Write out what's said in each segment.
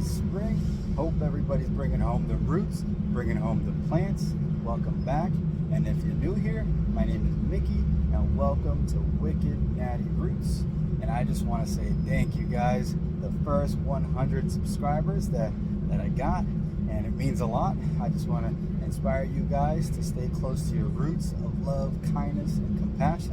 spring. Hope everybody's bringing home the roots, bringing home the plants. Welcome back. And if you're new here, my name is Mickey, and welcome to Wicked Natty Roots. And I just want to say thank you guys, the first 100 subscribers that I got, and it means a lot. I just want to inspire you guys to stay close to your roots of love, kindness, and compassion,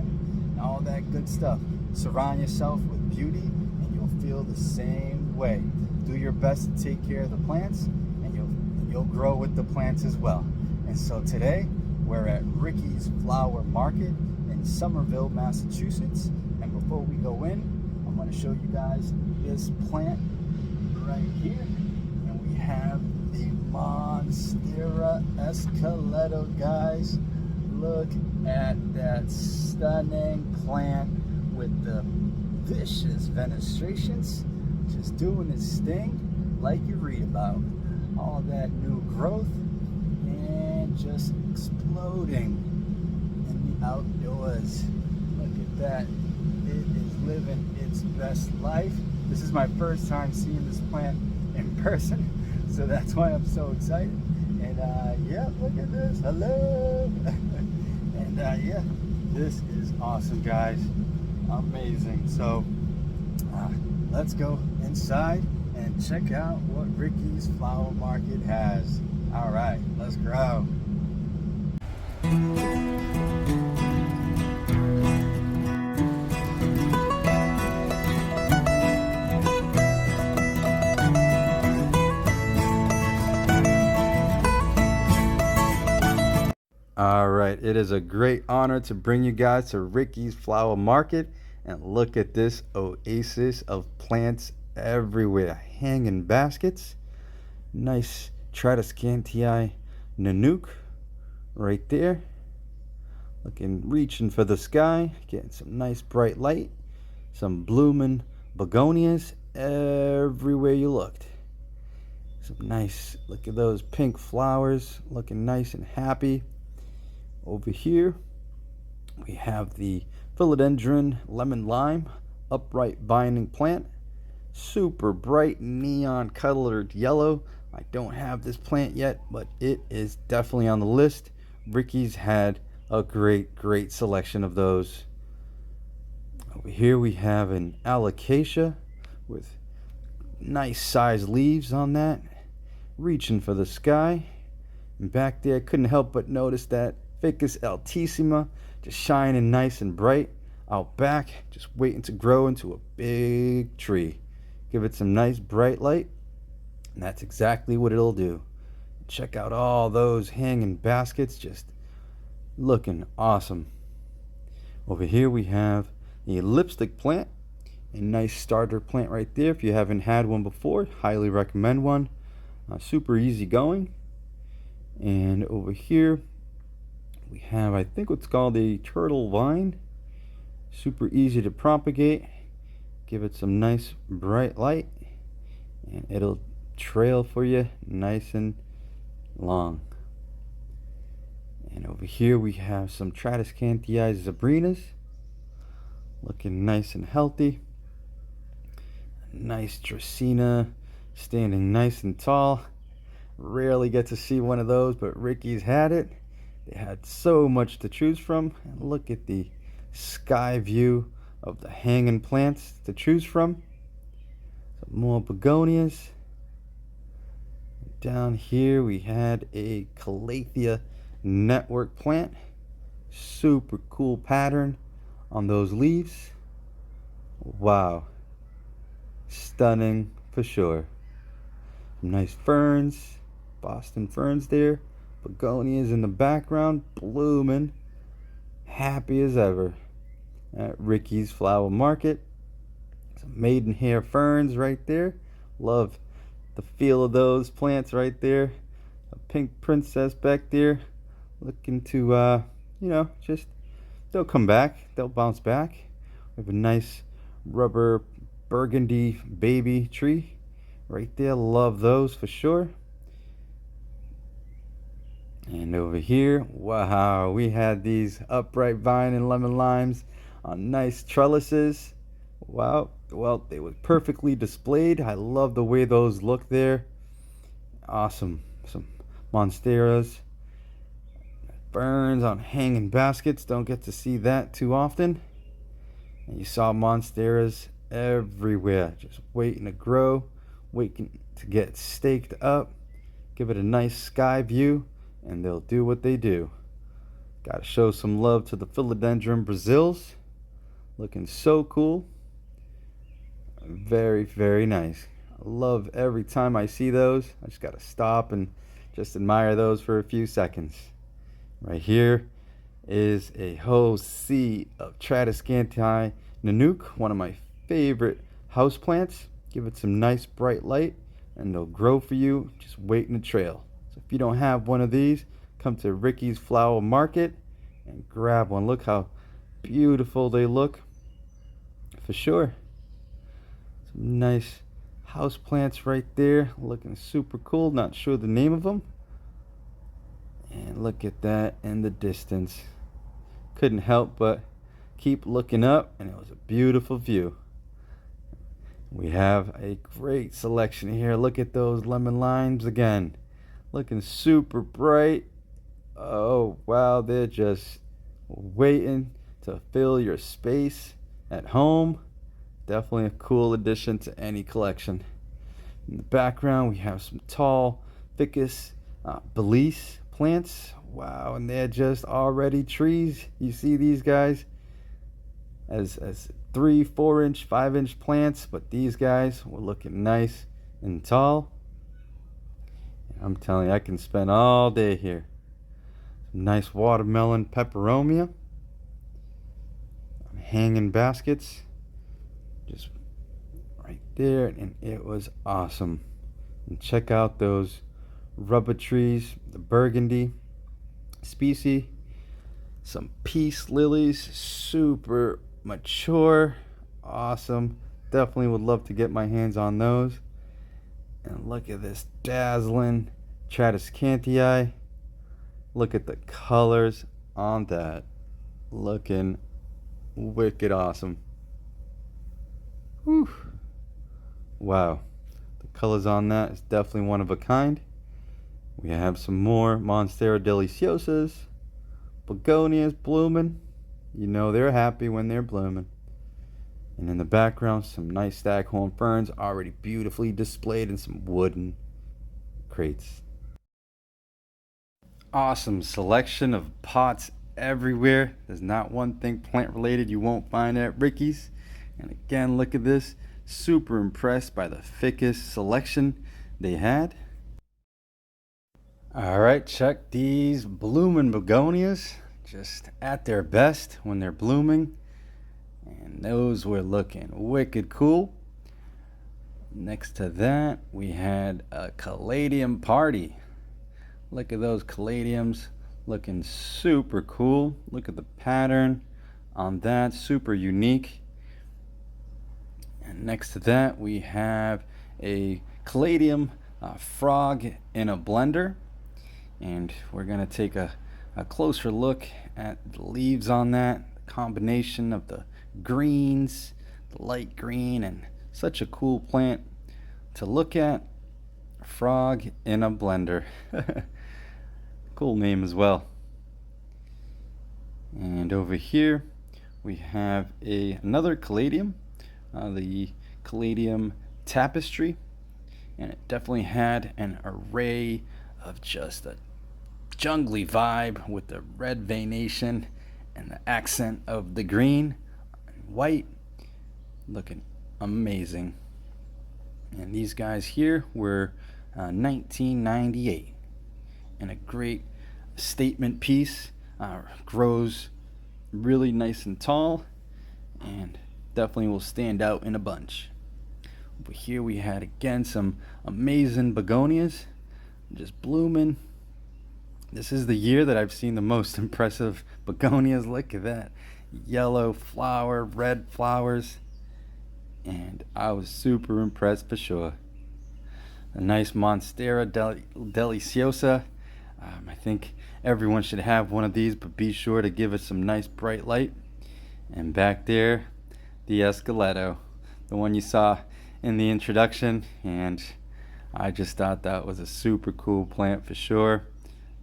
and all that good stuff. Surround yourself with beauty, and you'll feel the same way. Do your best to take care of the plants, and you'll grow with the plants as well. And so today, we're at Ricky's Flower Market in Somerville, Massachusetts. And before we go in, I'm going to show you guys this plant right here. And we have the Monstera Esquelto, guys. Look at that stunning plant with the vicious venestrations, just doing its thing like you read about. All that new growth and just exploding in the outdoors. Look at that. It is living its best life. This is my first time seeing this plant in person, so that's why I'm so excited. And yeah, look at this. Hello. And yeah, this is awesome, guys. Amazing. So let's go inside and check out what Ricky's Flower Market has. All right, let's grow. All right, it is a great honor to bring you guys to Ricky's Flower Market, and look at this oasis of plants everywhere. Hanging baskets, nice Tradescantii Nanook right there. Reaching for the sky, getting some nice bright light, some blooming begonias everywhere you looked. Some nice, look at those pink flowers, looking nice and happy. Over here, we have the philodendron lemon lime upright binding plant. Super bright neon colored yellow. I don't have this plant yet, but it is definitely on the list. Ricky's had a great selection of those. Over here we have an alocasia with nice sized leaves on that, reaching for the sky. And back there, couldn't help but notice that Ficus altissima just shining nice and bright out back, just waiting to grow into a big tree. Give it some nice bright light, and that's exactly what it'll do. Check out all those hanging baskets, just looking awesome. Over here we have the lipstick plant, a nice starter plant right there. If you haven't had one before, highly recommend one. Super easy going. And over here we have, I think, what's called a turtle vine. Super easy to propagate. Give it some nice bright light, and it'll trail for you nice and long. And over here we have some Tradescantii zebrinas, looking nice and healthy. Nice Dracaena, standing nice and tall. Rarely get to see one of those, but Ricky's had it. They had so much to choose from. And look at the sky view of the hanging plants to choose from. Some more begonias. Down here we had a Calathea network plant. Super cool pattern on those leaves. Wow. Stunning for sure. Some nice ferns. Boston ferns there. Begonias in the background, blooming, happy as ever at Ricky's Flower Market. Some maidenhair ferns right there. Love the feel of those plants right there. A pink princess back there, looking to, just, they'll come back, they'll bounce back. We have a nice rubber burgundy baby tree right there. Love those for sure. And over here, wow, we had these upright vine and lemon limes on nice trellises. Wow, well, they were perfectly displayed. I love the way those look there. Awesome. Some Monsteras. Burns on hanging baskets. Don't get to see that too often. And you saw Monsteras everywhere, just waiting to grow, waiting to get staked up. Give it a nice sky view, and they'll do what they do. Gotta show some love to the Philodendron Brazils. Looking so cool. Very, very nice. I love every time I see those. I just gotta stop and just admire those for a few seconds. Right here is a whole sea of Tradescantii Nanook, one of my favorite houseplants. Give it some nice bright light and they'll grow for you, just waiting to trail. So if you don't have one of these, come to Ricky's Flower Market and grab one. Look how beautiful they look. For sure. Some nice houseplants right there, looking super cool. Not sure the name of them. And look at that in the distance. Couldn't help but keep looking up, and it was a beautiful view. We have a great selection here. Look at those lemon limes again. Looking super bright. Oh, wow, they're just waiting to fill your space at home. Definitely a cool addition to any collection. In the background, we have some tall ficus Belize plants. Wow, and they're just already trees. You see these guys as 3, 4-inch, 5-inch plants, but these guys were looking nice and tall. I'm telling you, I can spend all day here. Some nice watermelon peperomia. Hanging baskets. Just right there, and it was awesome. And check out those rubber trees, the burgundy species, some peace lilies, super mature, awesome. Definitely would love to get my hands on those. And look at this dazzling Tradescantii. Look at the colors on that, looking wicked awesome. Whew. Wow, the colors on that is definitely one of a kind. We have some more Monstera deliciosas, begonias blooming. You know they're happy when they're blooming. And in the background, some nice staghorn ferns already beautifully displayed in some wooden crates. Awesome selection of pots everywhere. There's not one thing plant related you won't find at Ricky's. And again, look at this. Super impressed by the ficus selection they had. Alright, check these blooming begonias. Just at their best when they're blooming. And those were looking wicked cool. Next to that, we had a caladium party. Look at those caladiums looking super cool. Look at the pattern on that, super unique. And next to that, we have a caladium frog in a blender. And we're going to take a closer look at the leaves on that. The combination of the greens, the light green, and such a cool plant to look at. Frog in a blender. Cool name as well. And over here we have another caladium, the caladium tapestry, and it definitely had an array of just a jungly vibe with the red veination and the accent of the green and white, looking amazing. And these guys here were 1998, and a great statement piece. Grows really nice and tall, and definitely will stand out in a bunch. Over here we had again some amazing begonias, just blooming. This is the year that I've seen the most impressive begonias. Look at that yellow flower, red flowers, and I was super impressed for sure. A nice Monstera deliciosa. I think everyone should have one of these, but be sure to give it some nice bright light. And back there, the Esquelto, the one you saw in the introduction, and I just thought that was a super cool plant for sure.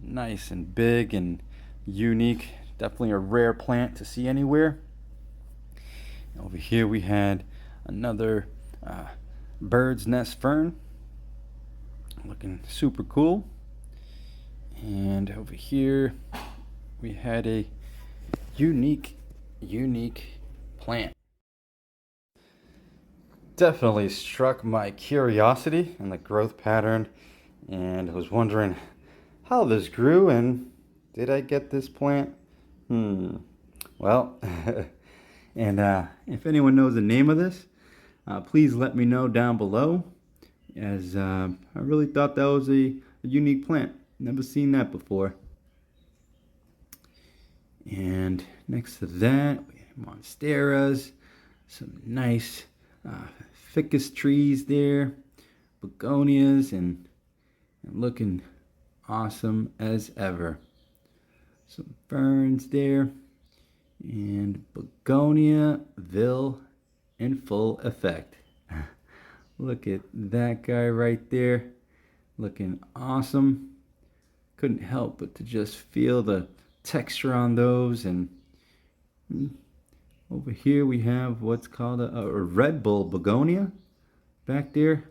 Nice and big and unique. Definitely a rare plant to see anywhere. Over here we had another bird's nest fern, looking super cool. And over here we had a unique plant. Definitely struck my curiosity and the growth pattern, and I was wondering how this grew and did I get this plant? Well, and if anyone knows the name of this, please let me know down below, as I really thought that was a unique plant. Never seen that before. And next to that, we have Monsteras, some nice ficus trees there, begonias, and looking awesome as ever. Some ferns there, and Begoniaville in full effect. Look at that guy right there, looking awesome. Couldn't help but to just feel the texture on those. And over here we have what's called a Red Bull begonia back there.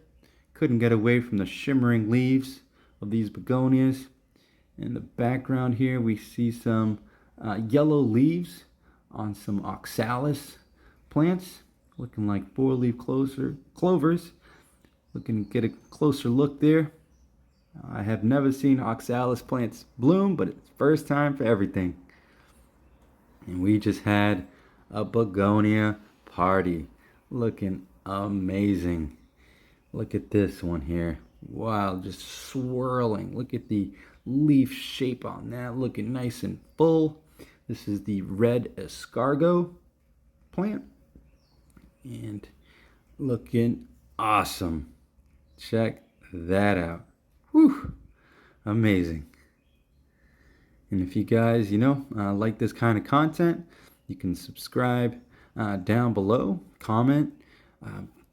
Couldn't get away from the shimmering leaves of these begonias. In the background here we see some yellow leaves on some oxalis plants, looking like 4-leaf clovers. Looking to get a closer look there. I have never seen oxalis plants bloom, but it's first time for everything. And we just had a begonia party, looking amazing. Look at this one here. Wow, just swirling. Look at the leaf shape on that, looking nice and full. This is the red escargot plant, and looking awesome. Check that out. Whew, amazing. And if you guys, like this kind of content, you can subscribe down below, comment,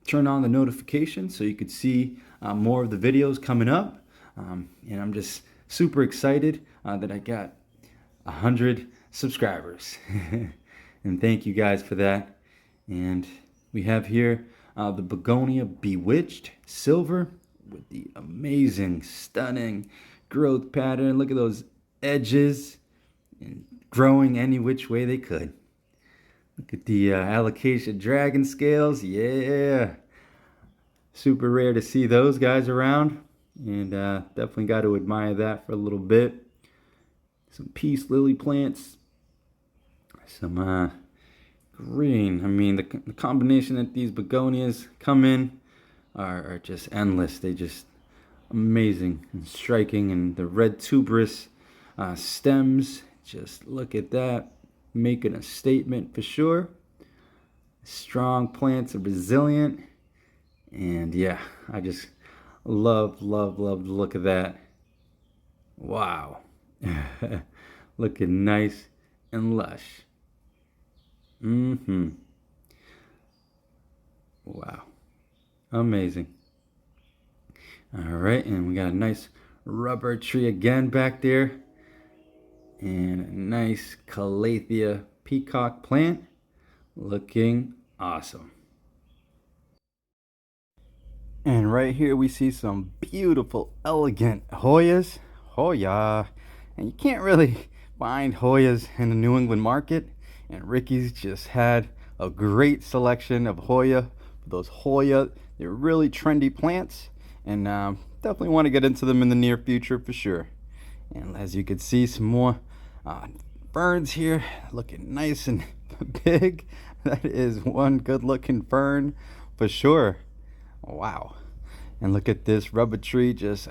turn on the notifications so you could see more of the videos coming up. And I'm just super excited that I got 100 subscribers. And thank you guys for that. And we have here the Begonia Bewitched Silver with the amazing, stunning growth pattern. Look at those edges, and growing any which way they could. Look at the alocasia dragon scales. Yeah, super rare to see those guys around, and definitely got to admire that for a little bit. Some peace lily plants, some green. I mean, the combination that these begonias come in are just endless. They just amazing and striking. And the red tuberous stems, just look at that, making a statement for sure. Strong plants are resilient, and yeah, I just love the look of that. Wow. Looking nice and lush. Wow, amazing. All right, and we got a nice rubber tree again back there, and a nice Calathea peacock plant, looking awesome. And right here we see some beautiful, elegant Hoyas. Hoya. And you can't really find Hoyas in the New England market. And Ricky's just had a great selection of Hoya. Those Hoya, they're really trendy plants. And definitely want to get into them in the near future for sure. And as you can see, some more ferns here, looking nice and big. That is one good looking fern for sure. Wow. And look at this rubber tree, just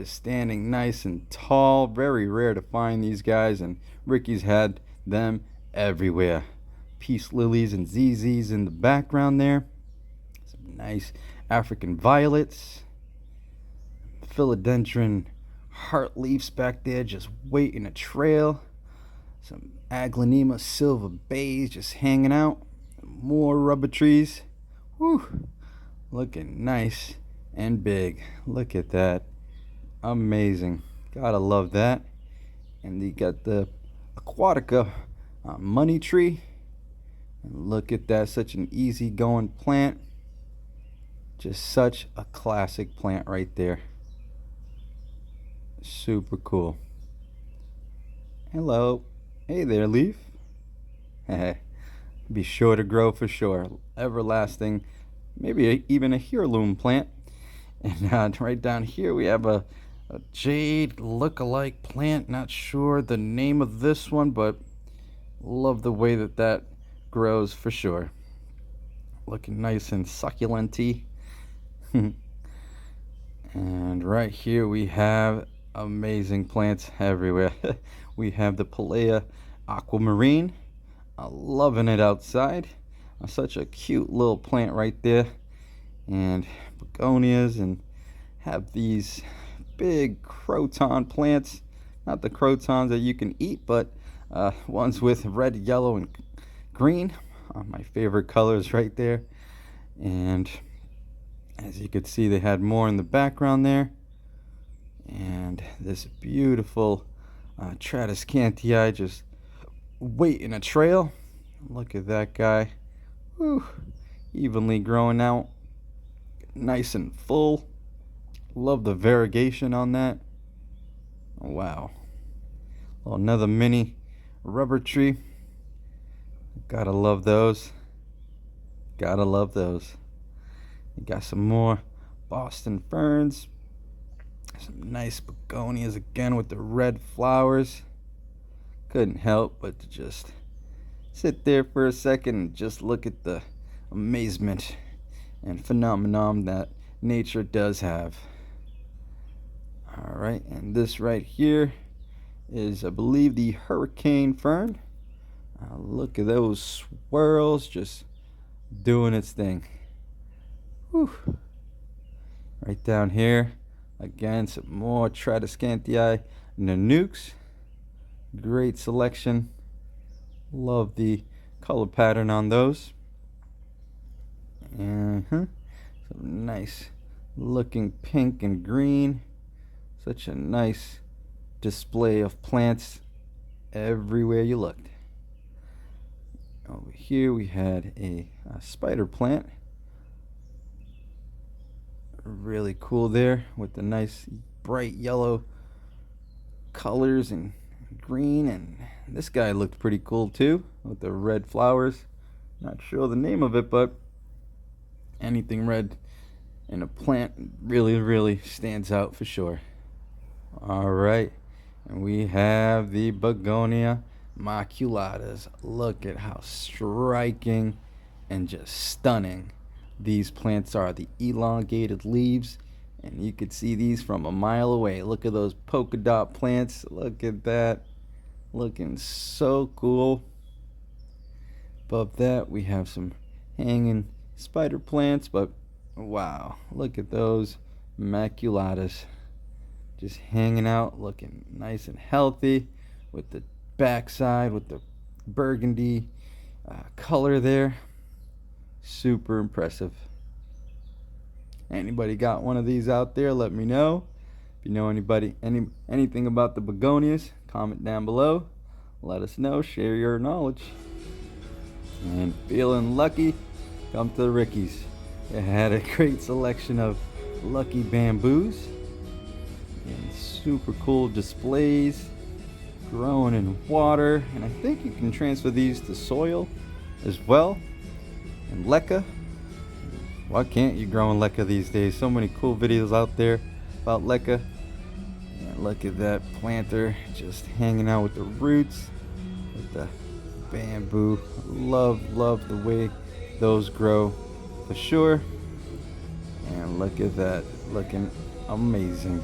standing nice and tall. Very rare to find these guys, and Ricky's had them everywhere. Peace lilies and ZZs in the background there. Some nice African violets. Philodendron heart leaves back there, just waiting to trail. Some Aglaonema silver bays just hanging out. more rubber trees. Whew, looking nice and big. Look at that. Amazing. Gotta love that. And you got the aquatica money tree. And look at that, such an easy going plant. Just such a classic plant right there. Super cool. Hello. Hey there, leaf. Be sure to grow for sure. Everlasting, maybe even a heirloom plant. And right down here we have a jade look-alike plant. Not sure the name of this one, but love the way that grows for sure. Looking nice and succulent-y. And right here we have amazing plants everywhere. We have the Palea aquamarine. Loving it outside. Such a cute little plant right there. And begonias, and have these big croton plants. Not the crotons that you can eat, but ones with red, yellow, and green. My favorite colors right there. And as you could see, they had more in the background there. And this beautiful Tradescantii just waiting a trail. Look at that guy. Whew. Evenly growing out. Nice and full. Love the variegation on that. Wow. Well, another mini rubber tree. Gotta love those. Gotta love those. You got some more Boston ferns. Some nice begonias again with the red flowers. Couldn't help but to just sit there for a second and just look at the amazement and phenomenon that nature does have. Alright, and this right here is, I believe, the hurricane fern. Look at those swirls just doing its thing. Whew. Right down here, again, some more Tradescantii nanukes. Great selection. Love the color pattern on those. Some nice looking pink and green. Such a nice display of plants everywhere you looked. Over here we had a spider plant. Really cool there with the nice bright yellow colors and green, and this guy looked pretty cool too with the red flowers. Not sure the name of it, but anything red in a plant really stands out for sure. All right, and we have the begonia maculatas. Look at how striking and just stunning these plants are. The elongated leaves, and you could see these from a mile away. Look at those polka dot plants. Look at that, looking so cool. Above that we have some hanging spider plants, but wow, look at those maculatas just hanging out, looking nice and healthy with the backside with the burgundy color there. Super impressive. Anybody got one of these out there? Let me know. If you know anything about the begonias, comment down below. Let us know. Share your knowledge. And feeling lucky, come to the Rickies. It had a great selection of lucky bamboos and super cool displays growing in water, and I think you can transfer these to soil as well. And leca, why can't you grow in leca these days? So many cool videos out there about leca. And look at that planter just hanging out with the roots, with the bamboo. Love the way those grow for sure. And look at that, looking amazing.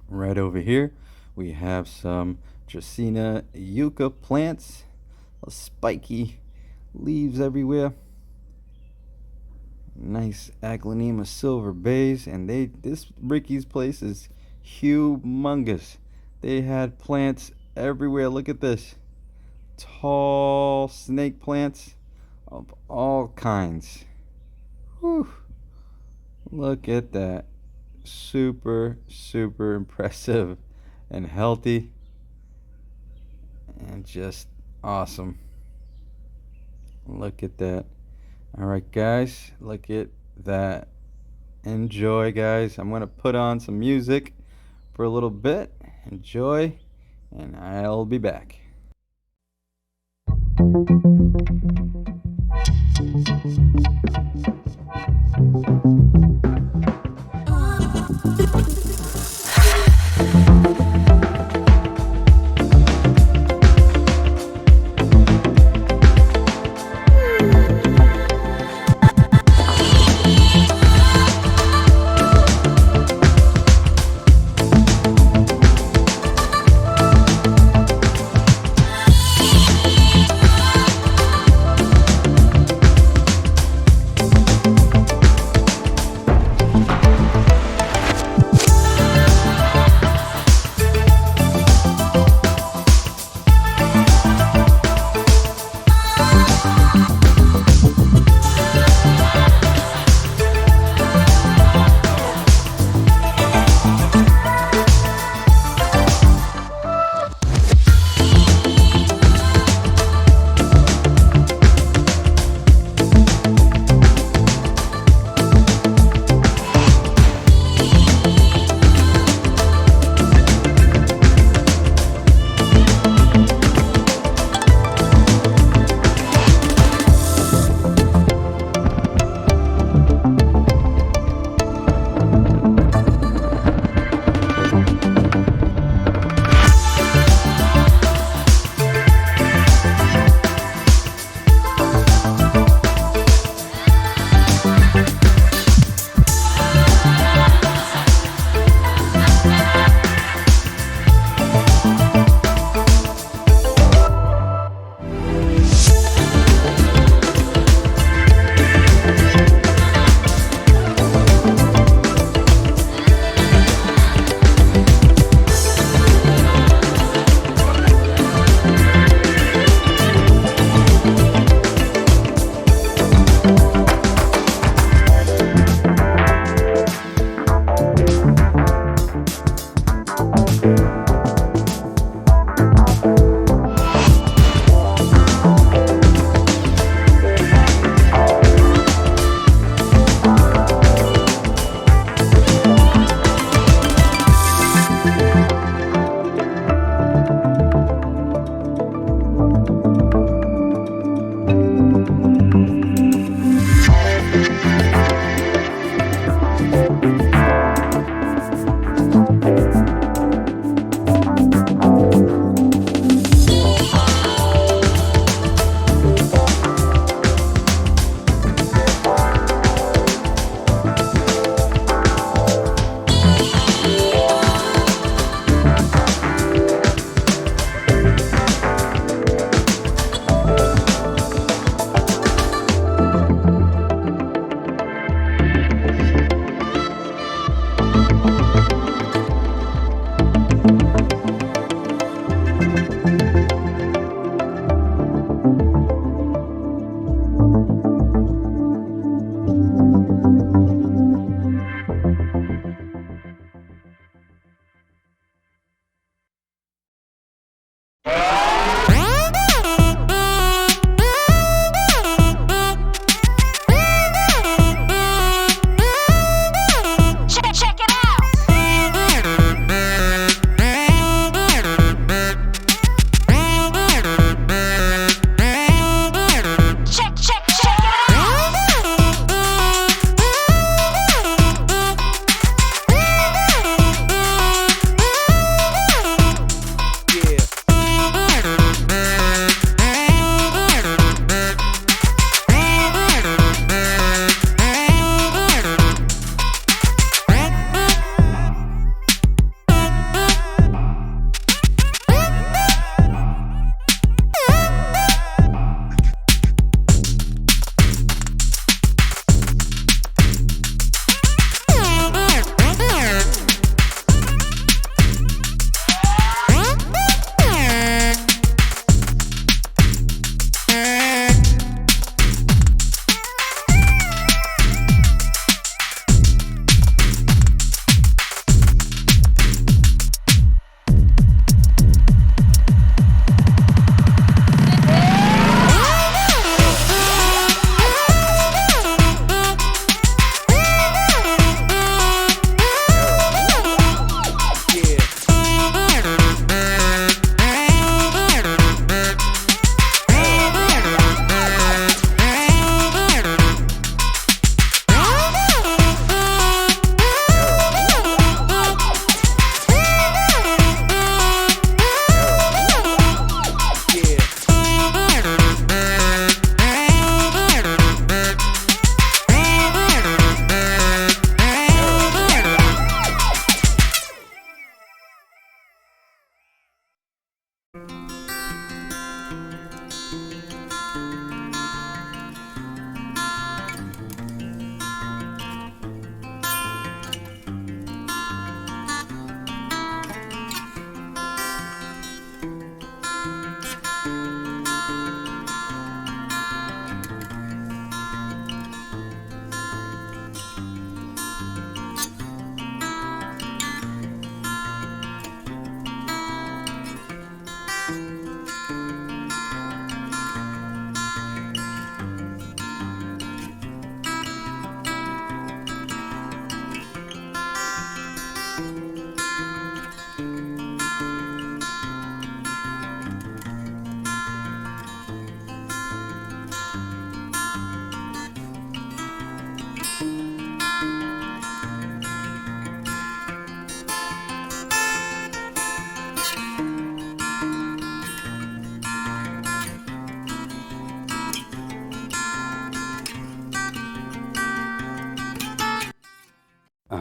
Right over here we have some Dracaena yucca plants, spiky leaves everywhere. Nice Aglaonema silver bays, and this Ricky's place is humongous. They had plants everywhere. Look at this. tall snake plants of all kinds. Whew. Look at that. Super, super impressive and healthy and just awesome. Look at that. All right, guys, look at that. Enjoy, guys. I'm going to put on some music for a little bit. Enjoy, and I'll be back.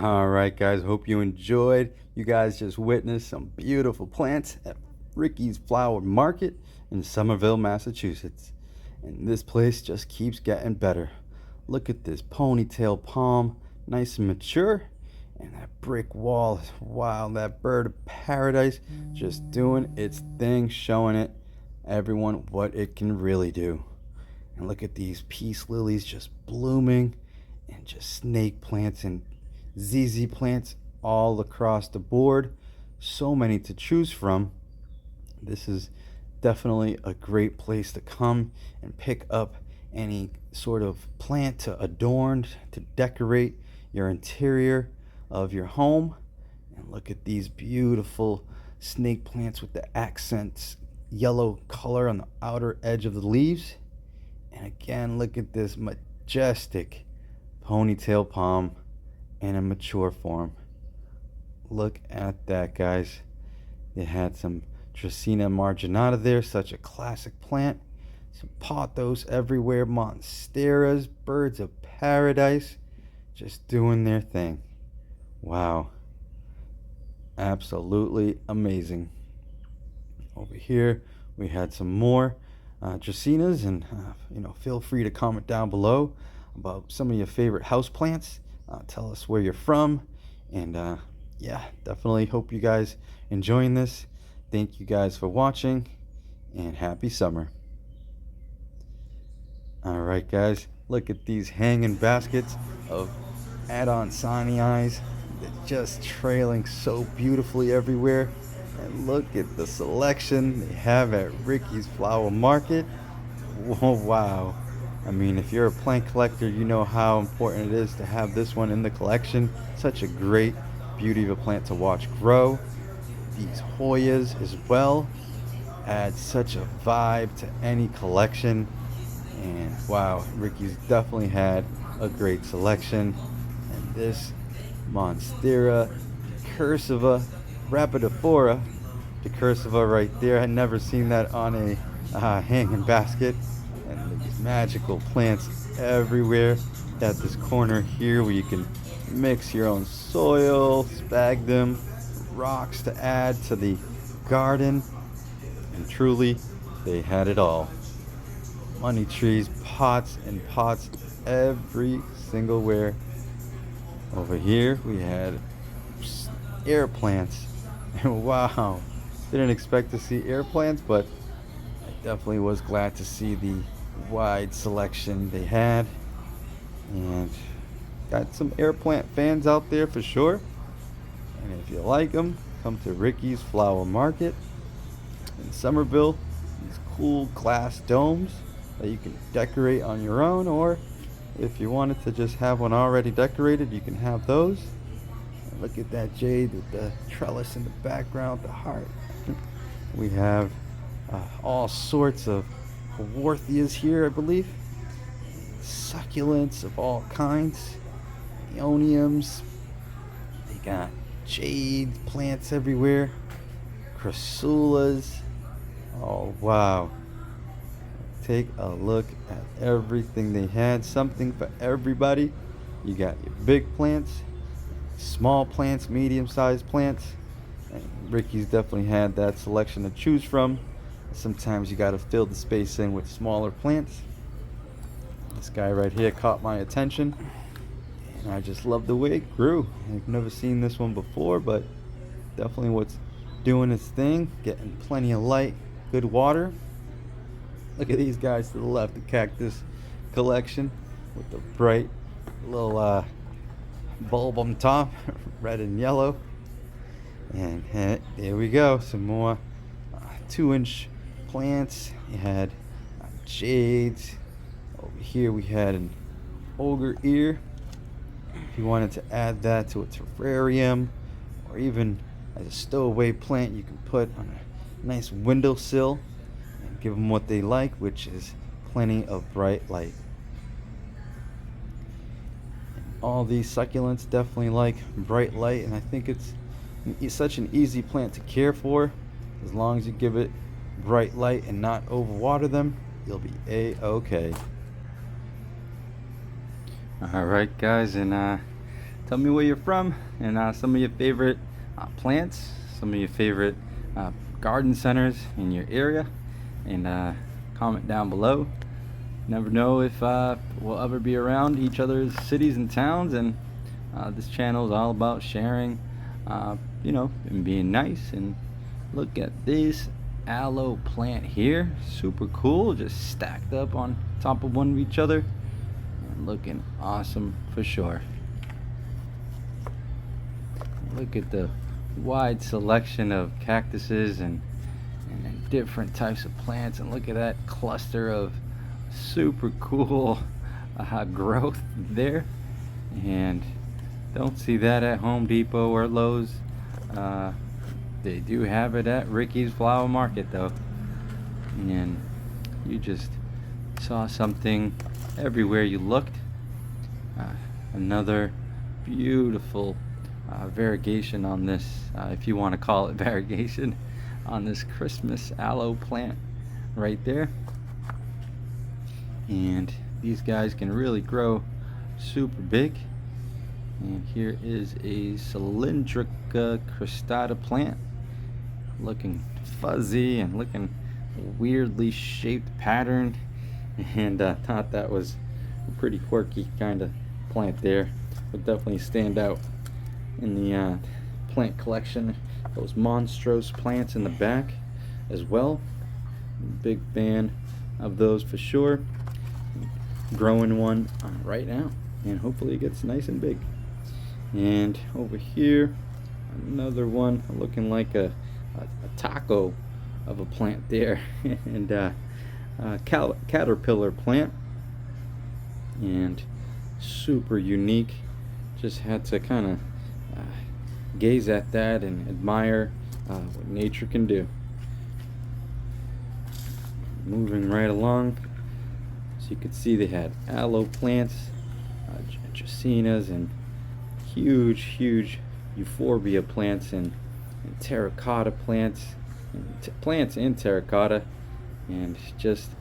All right, guys, hope you enjoyed. You guys just witnessed some beautiful plants at Ricky's Flower Market in Somerville, Massachusetts. And this place just keeps getting better. Look at this ponytail palm, nice and mature. And that brick wall is wild. That bird of paradise just doing its thing, showing it everyone what it can really do. And look at these peace lilies just blooming, and just snake plants and ZZ plants all across the board. So many to choose from. This is definitely a great place to come and pick up any sort of plant to adorn, to decorate your interior of your home. And look at these beautiful snake plants with the accents yellow color on the outer edge of the leaves. And again, look at this majestic ponytail palm in a mature form. Look at that, guys. They had some Dracaena marginata there, such a classic plant. Some pothos everywhere, monsteras, birds of paradise, just doing their thing. Wow, absolutely amazing. Over here we had some more Dracaenas, and feel free to comment down below about some of your favorite house plants. Tell us where you're from, and yeah, definitely hope you guys enjoying this. Thank you guys for watching, and happy summer. All right, guys, look at these hanging baskets of Adansonii. They're just trailing so beautifully everywhere. And look at the selection they have at Ricky's Flower Market. Whoa, wow. I mean, if you're a plant collector, you know how important it is to have this one in the collection. Such a great beauty of a plant to watch grow. These Hoyas as well add such a vibe to any collection. And wow, Ricky's definitely had a great selection. And this Monstera cursiva rapidophora, the cursiva right there, I had never seen that on a hanging basket. And these magical plants everywhere. At this corner here where you can mix your own soil, sphagnum, rocks to add to the garden. And truly, they had it all. Money trees, pots and pots every single where. Over here we had air plants. Wow, didn't expect to see air plants, but I definitely was glad to see the wide selection they had. And got some air plant fans out there for sure. And if you like them, come to Ricky's Flower Market in Somerville. These cool glass domes that you can decorate on your own, or if you wanted to just have one already decorated, you can have those. And look at that jade with the trellis in the background, the heart. We have all sorts of Haworthias here, I believe. Succulents of all kinds. Aeoniums. They got jade plants everywhere. Crasulas. Oh, wow. Take a look at everything they had. Something for everybody. You got your big plants, small plants, medium-sized plants. And Ricky's definitely had that selection to choose from. Sometimes you got to fill the space in with smaller plants. This guy right here caught my attention, and I just love the way it grew. I've never seen this one before, but definitely what's doing its thing, getting plenty of light, good water. Look at these guys to the left, the cactus collection with the bright little bulb on top, red and yellow. And there we go, some more 2-inch plants. You had jades. Over here we had an ogre ear. If you wanted to add that to a terrarium, or even as a stowaway plant, you can put on a nice windowsill and give them what they like, which is plenty of bright light. And all these succulents definitely like bright light, and I think it's such an easy plant to care for. As long as you give it bright light and not overwater them, you'll be a-okay. Alright guys, and to Tell me where you're from and some of your favorite plants, some of your favorite garden centers in your area, and comment down below. Never know if we'll ever be around each other's cities and towns, and this channel is all about sharing, and being nice. And look at this aloe plant here, super cool, just stacked up on top of one of each other and looking awesome for sure. Look at the wide selection of cactuses and different types of plants, and look at that cluster of super cool growth there. And don't see that at Home Depot or Lowe's. They do have it at Ricky's Flower Market though, and you just saw something everywhere you looked. Another beautiful variegation on this, if you want to call it variegation, on this Christmas aloe plant right there. And these guys can really grow super big. And here is a cylindrica cristata plant, looking fuzzy and looking weirdly shaped pattern, and thought that was a pretty quirky kind of plant there. Would definitely stand out in the plant collection. Those monstrose plants in the back as well. Big fan of those for sure. Growing one right now, and hopefully it gets nice and big. And over here, another one looking like a taco of a plant there, and caterpillar plant, and super unique. Just had to kind of gaze at that and admire what nature can do. Moving right along, so you could see they had aloe plants, dracaenas, and huge euphorbia plants, and terracotta plants, and plants in terracotta, and just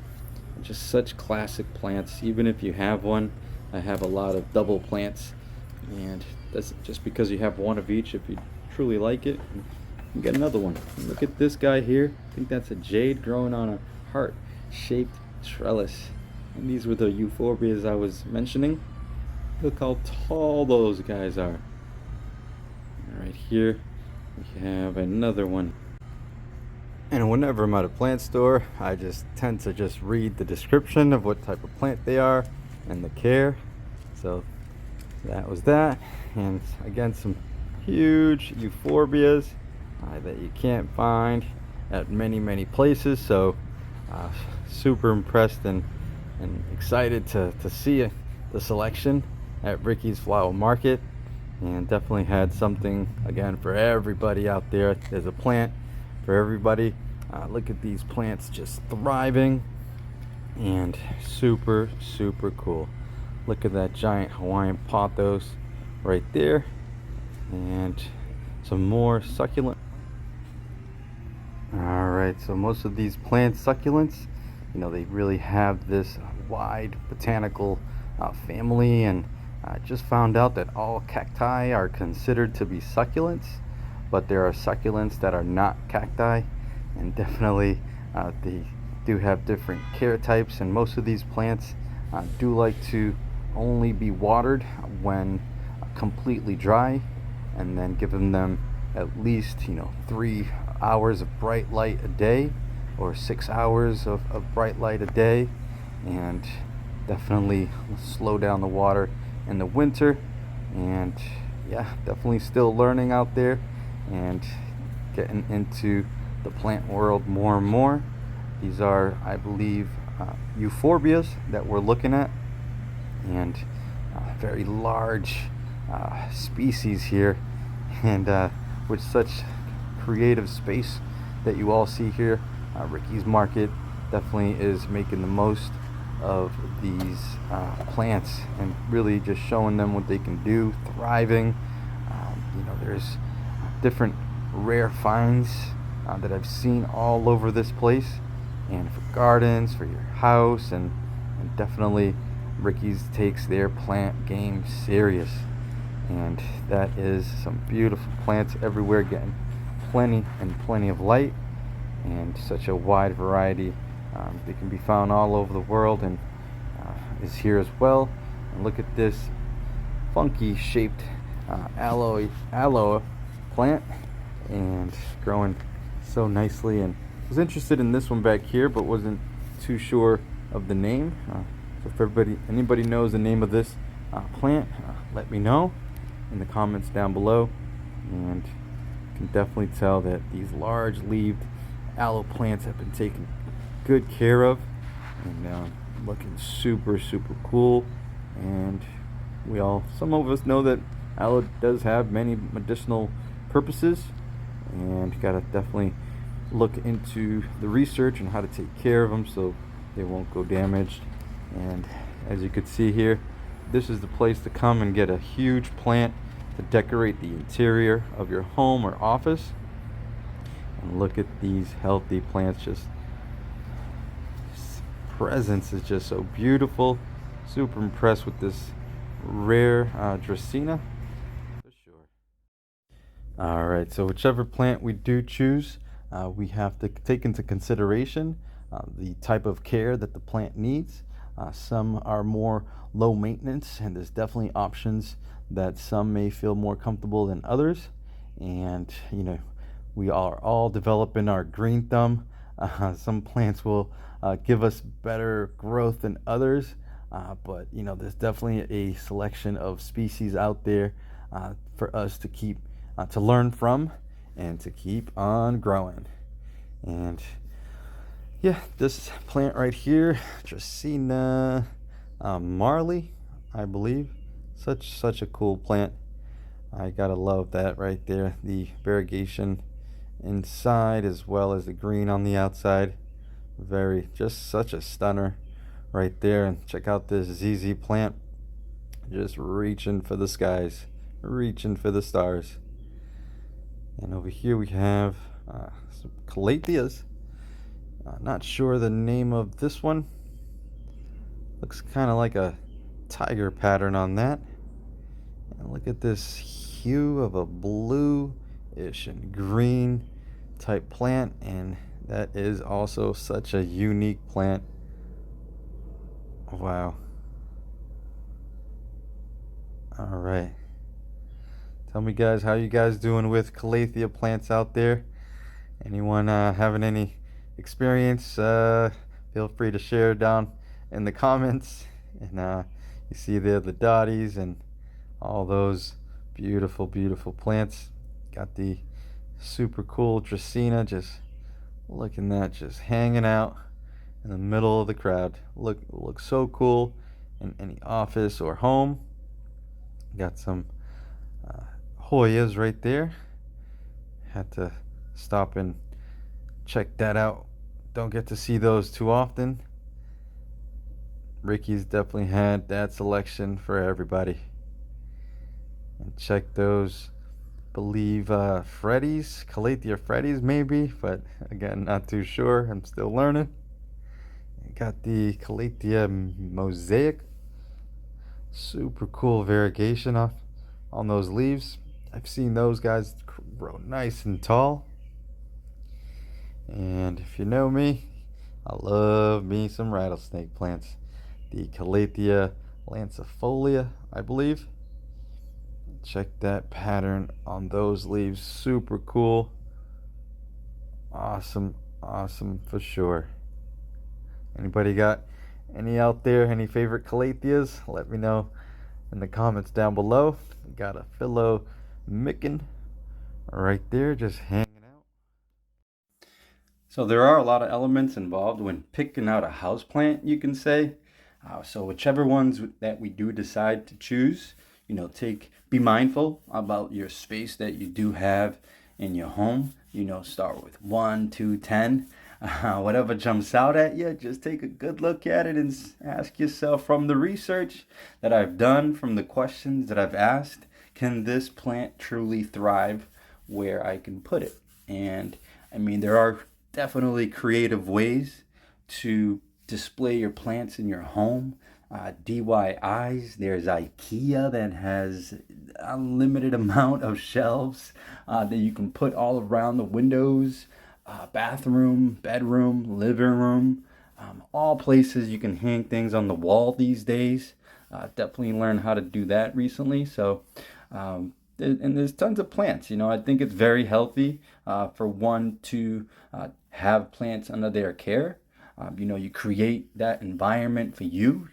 such classic plants. Even if you have one, I have a lot of double plants, and that's just because you have one of each. If you truly like it, you get another one. And look at this guy here. I think that's a jade growing on a heart-shaped trellis. And these were the euphorbias I was mentioning. Look how tall those guys are. And right here we have another one. And whenever I'm at a plant store, I just tend to just read the description of what type of plant they are and the care. So that was that. And again, some huge euphorbias that you can't find at many places. So super impressed and excited to see the selection at Ricky's Flower Market, and definitely had something again for everybody out there. There's a plant for everybody. Look at these plants just thriving, and super cool. Look at that giant Hawaiian pothos right there, and some more succulent. Alright, so most of these plant succulents, they really have this wide botanical family, and I just found out that all cacti are considered to be succulents, but there are succulents that are not cacti, and definitely they do have different care types. And most of these plants do like to only be watered when completely dry, and then giving them at least 3 hours of bright light a day, or 6 hours of bright light a day, and definitely slow down the water in the winter. And yeah, definitely still learning out there and getting into the plant world more and more. These are, I believe, euphorbias that we're looking at, and very large species here, and with such creative space that you all see here. Ricky's Market definitely is making the most of these plants, and really just showing them what they can do, thriving. There's different rare finds that I've seen all over this place, and for gardens, for your house, and definitely Ricky's takes their plant game serious. And that is some beautiful plants everywhere, getting plenty and plenty of light, and such a wide variety. They can be found all over the world, and is here as well. And look at this funky shaped aloe plant, and growing so nicely. And I was interested in this one back here, but wasn't too sure of the name. So if anybody knows the name of this plant, let me know in the comments down below. And you can definitely tell that these large leaved aloe plants have been taken good care of, and looking super cool. And some of us know that aloe does have many medicinal purposes, and gotta definitely look into the research and how to take care of them so they won't go damaged. And as you could see here, this is the place to come and get a huge plant to decorate the interior of your home or office. And look at these healthy plants. Just presence is just so beautiful. Super impressed with this rare Dracaena for sure. All right, so whichever plant we do choose, we have to take into consideration the type of care that the plant needs. Some are more low maintenance, and there's definitely options that some may feel more comfortable than others. And we are all developing our green thumb. Some plants will give us better growth than others, but there's definitely a selection of species out there for us to keep to learn from and to keep on growing. And yeah, this plant right here, Dracaena Marley, I believe. Such a cool plant. I gotta love that right there. The variegation inside as well as the green on the outside. Just such a stunner right there. And check out this ZZ plant, just reaching for the skies, reaching for the stars. And over here we have some calatheas. Not sure the name of this one. Looks kind of like a tiger pattern on that. And look at this hue of a blue-ish and green type plant, and that is also such a unique plant. Wow. All right. Tell me, guys, how you guys doing with calathea plants out there? Anyone having any experience? Feel free to share down in the comments. And you see there the dotties and all those beautiful plants. Got the super cool Dracaena, just looking at that, just hanging out in the middle of the crowd. Looks so cool in any office or home. Got some Hoyas right there. Had to stop and check that out. Don't get to see those too often. Ricky's definitely had that selection for everybody. And check those, believe Freddy's, Calathea Freddy's maybe, but again, not too sure. I'm still learning. Got the Calathea Mosaic. Super cool variegation on those leaves. I've seen those guys grow nice and tall. And if you know me, I love me some rattlesnake plants. The Calathea lancifolia, I believe. Check that pattern on those leaves. Super cool. Awesome for sure. Anybody got any out there, any favorite Calatheas? Let me know in the comments down below. Got a Philomicon right there, just hanging out. So there are a lot of elements involved when picking out a houseplant, you can say. So whichever ones that we do decide to choose, be mindful about your space that you do have in your home. Start with 1, 2, 10. Whatever jumps out at you, just take a good look at it and ask yourself, from the research that I've done, from the questions that I've asked, can this plant truly thrive where I can put it? And I mean, there are definitely creative ways to display your plants in your home. DIYs. There's IKEA that has a limited amount of shelves that you can put all around the windows, bathroom, bedroom, living room, all places you can hang things on the wall these days. Definitely learned how to do that recently. So, and there's tons of plants. I think it's very healthy for one to have plants under their care. You create that environment for you.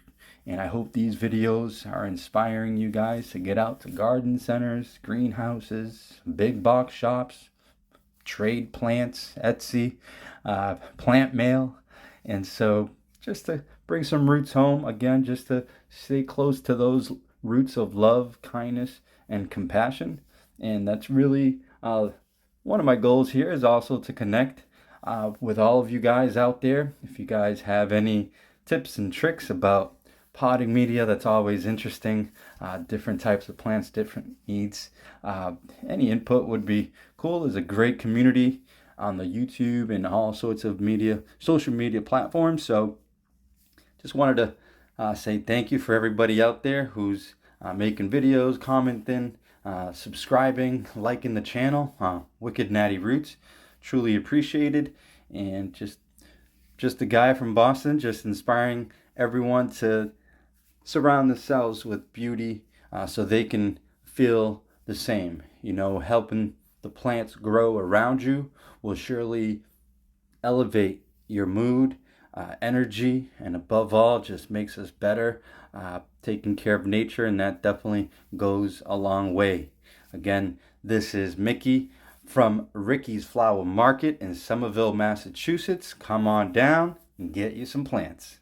And I hope these videos are inspiring you guys to get out to garden centers, greenhouses, big box shops, trade plants, Etsy, plant mail. And so just to bring some roots home, again, just to stay close to those roots of love, kindness, and compassion. And that's really one of my goals here, is also to connect with all of you guys out there. If you guys have any tips and tricks about potting media, that's always interesting. Different types of plants, different needs. Any input would be cool. There's a great community on the YouTube and all sorts of social media platforms. So just wanted to say thank you for everybody out there who's making videos, commenting, subscribing, liking the channel. Wicked Natty Roots, truly appreciated. And just a guy from Boston, just inspiring everyone to surround themselves with beauty so they can feel the same. Helping the plants grow around you will surely elevate your mood, energy, and above all, just makes us better. Taking care of nature, and that definitely goes a long way. Again, this is Mickey from Ricky's Flower Market in Somerville, Massachusetts. Come on down and get you some plants.